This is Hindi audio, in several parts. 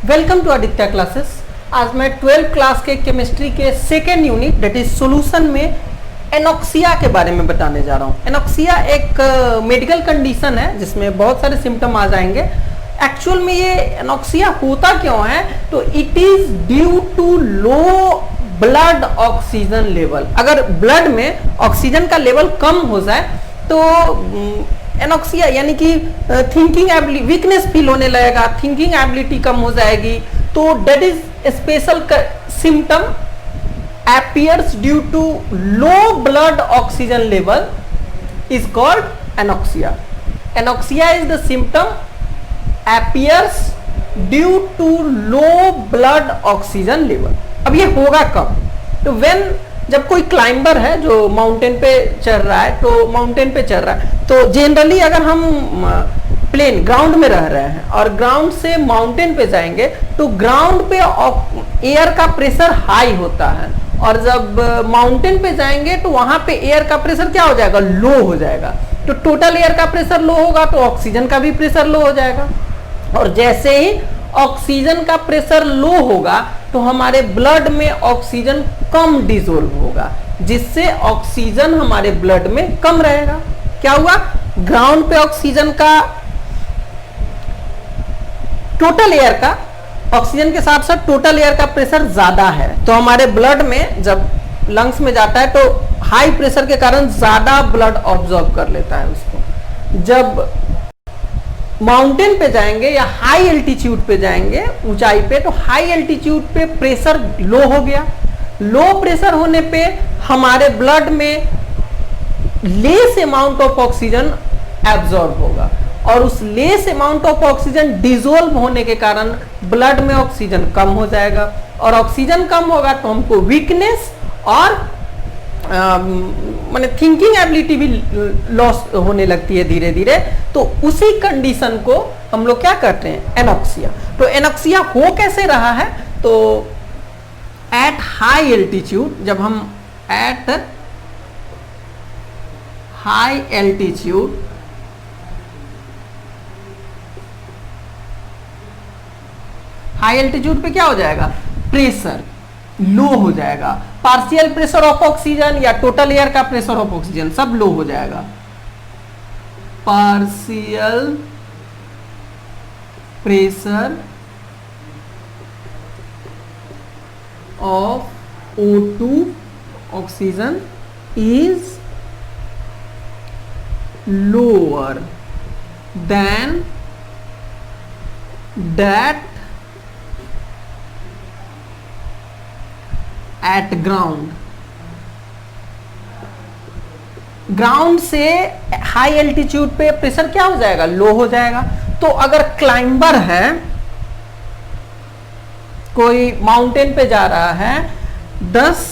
Welcome to Aditya classes. आज मैं 12th क्लास के केमिस्ट्री के second unit that is solution में एनॉक्सिया के बारे में बताने जा रहा हूँ। एनॉक्सिया एक मेडिकल कंडीशन है जिसमें बहुत सारे सिम्टम आ जाएंगे। एक्चुअल में ये एनॉक्सिया होता क्यों है, तो it is due to low blood oxygen level. अगर ब्लड में ऑक्सीजन का लेवल कम हो जाए तो एनॉक्सिया यानी कि थिंकिंग एबिलिटी वीकनेस फील होने लगेगा, थिंकिंग एबिलिटी कम हो जाएगी। तो that is special symptom appears due to low blood oxygen level is called anoxia. Anoxia is the symptom appears due to low blood oxygen level. अब ये होगा कब? तो when जब कोई क्लाइंबर है जो माउंटेन पे चढ़ रहा है, तो माउंटेन पे चढ़ रहा है तो जनरली अगर हम प्लेन ग्राउंड में रह रहे हैं और ग्राउंड से माउंटेन पे जाएंगे तो ग्राउंड पे एयर का प्रेशर हाई होता है और जब माउंटेन पे जाएंगे तो वहां पे एयर का प्रेशर क्या हो जाएगा, लो हो जाएगा। तो टोटल एयर का प्रेशर लो होगा तो ऑक्सीजन का भी प्रेशर लो हो जाएगा और जैसे ही ऑक्सीजन का प्रेशर लो होगा तो हमारे ब्लड में ऑक्सीजन कम डिसोल्व होगा, जिससे ऑक्सीजन हमारे ब्लड में कम रहेगा। क्या हुआ, ग्राउंड पे ऑक्सीजन का टोटल एयर का ऑक्सीजन के साथ साथ टोटल एयर का प्रेशर ज्यादा है तो हमारे ब्लड में जब लंग्स में जाता है तो हाई प्रेशर के कारण ज्यादा ब्लड ऑब्जॉर्व कर लेता है उसको। जब माउंटेन पे जाएंगे या हाई एल्टीट्यूड पे जाएंगे, ऊंचाई पे, तो हाई एल्टीट्यूड पे प्रेशर लो हो गया। लो प्रेशर होने पे हमारे ब्लड में less amount of oxygen absorb होगा और उस less amount of oxygen dissolve होने के कारण ब्लड में ऑक्सीजन कम हो जाएगा और ऑक्सीजन कम होगा तो हमको वीकनेस और माने थिंकिंग एबिलिटी भी लॉस होने लगती है धीरे धीरे। तो उसी कंडीशन को हम लोग क्या करते हैं, एनॉक्सिया। तो एनॉक्सिया हो कैसे रहा है, तो एट हाई एल्टीट्यूड, जब हम at high altitude high altitude पे क्या हो जाएगा, प्रेशर लो हो जाएगा। पार्शियल प्रेशर ऑफ ऑक्सीजन या टोटल एयर का प्रेशर ऑफ ऑक्सीजन सब लो हो जाएगा। Partial pressure of O2 oxygen is lower than that at ground. Ground से हाई एल्टीट्यूड पे प्रेशर क्या हो जाएगा, लो हो जाएगा। तो अगर क्लाइंबर है, कोई माउंटेन पे जा रहा है, 10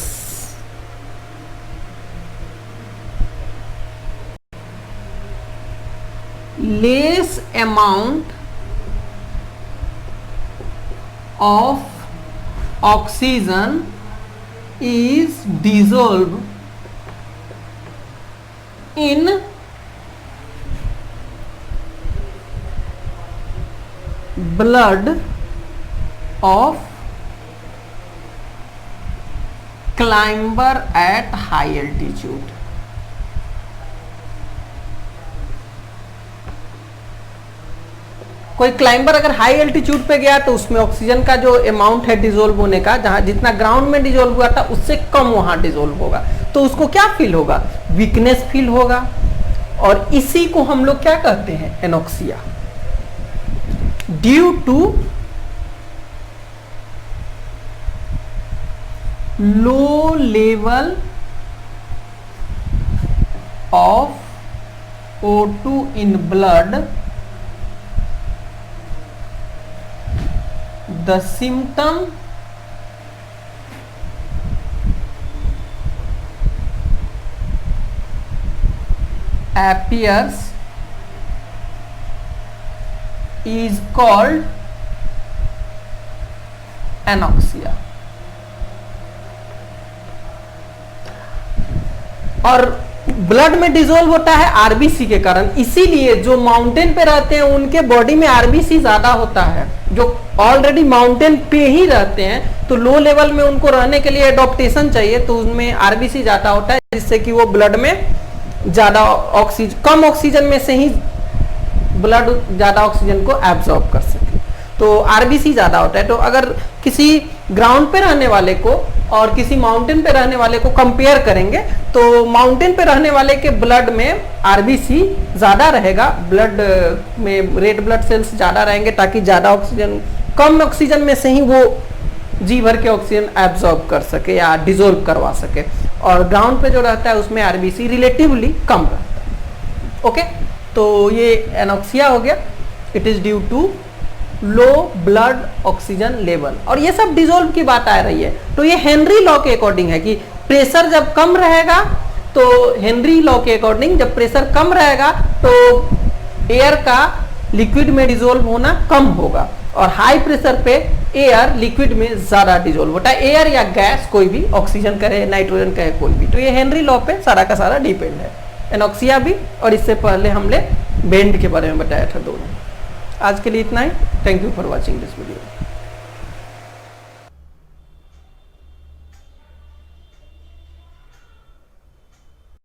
less amount of oxygen is dissolved in blood of climber at high altitude। कोई क्लाइंबर अगर हाई एल्टीट्यूड पे गया तो उसमें ऑक्सीजन का जो अमाउंट है डिसोल्व होने का, जहां जितना ग्राउंड में डिसोल्व हुआ था उससे कम वहां डिसोल्व होगा, तो उसको क्या फील होगा, वीकनेस फील होगा। और इसी को हम लोग क्या कहते हैं, anoxia. Due to low level of O2 in blood, the symptom appears is called anoxia। और ब्लड में डिजोल्व होता है आरबीसी के कारण, इसीलिए जो माउंटेन पे रहते हैं उनके बॉडी में आरबीसी ज्यादा होता है, जो ऑलरेडी माउंटेन पे ही रहते हैं तो लो लेवल में उनको रहने के लिए एडॉप्टेशन चाहिए, तो उनमें आरबीसी ज्यादा होता है, जिससे कि वो ब्लड में ज्यादा ऑक्सीजन, कम ऑक्सीजन में से ही ब्लड ज्यादा ऑक्सीजन को एब्जॉर्ब कर सके, तो आरबीसी ज्यादा होता है। तो अगर किसी ग्राउंड पे रहने वाले को और किसी माउंटेन पे रहने वाले को कंपेयर करेंगे तो माउंटेन पे रहने वाले के ब्लड में आरबीसी ज्यादा रहेगा, ब्लड में रेड ब्लड सेल्स ज्यादा रहेंगे, ताकि ज्यादा ऑक्सीजन, कम ऑक्सीजन में से ही वो जी भर के ऑक्सीजन एब्जॉर्ब कर सके या डिजोल्व करवा सके, और ग्राउंड पे जो रहता है उसमें आरबीसी रिलेटिवली कम रहता है। ओके, तो ये एनोक्सिया हो गया, it is due to low blood oxygen level, और ये सब डिजोल्व की बात आ रही है। तो ये हेनरी लॉ के अकॉर्डिंग है कि प्रेशर जब कम रहेगा, तो हेनरी लॉ के अकॉर्डिंग जब प्रेशर कम रहेगा तो एयर का लिक्विड में डिजोल्व होना कम होगा, और हाई प्रेशर पे एयर लिक्विड में ज्यादा डिजोल्व होता है, एयर या गैस कोई भी, ऑक्सीजन कहे नाइट्रोजन कहे कोई भी। तो ये हेनरी लॉ पे सारा का सारा डिपेंड है, एनोक्सिया भी, और इससे पहले हमने बेंड के बारे में बताया था दोनों। आज के लिए इतना ही, thank you for watching this video.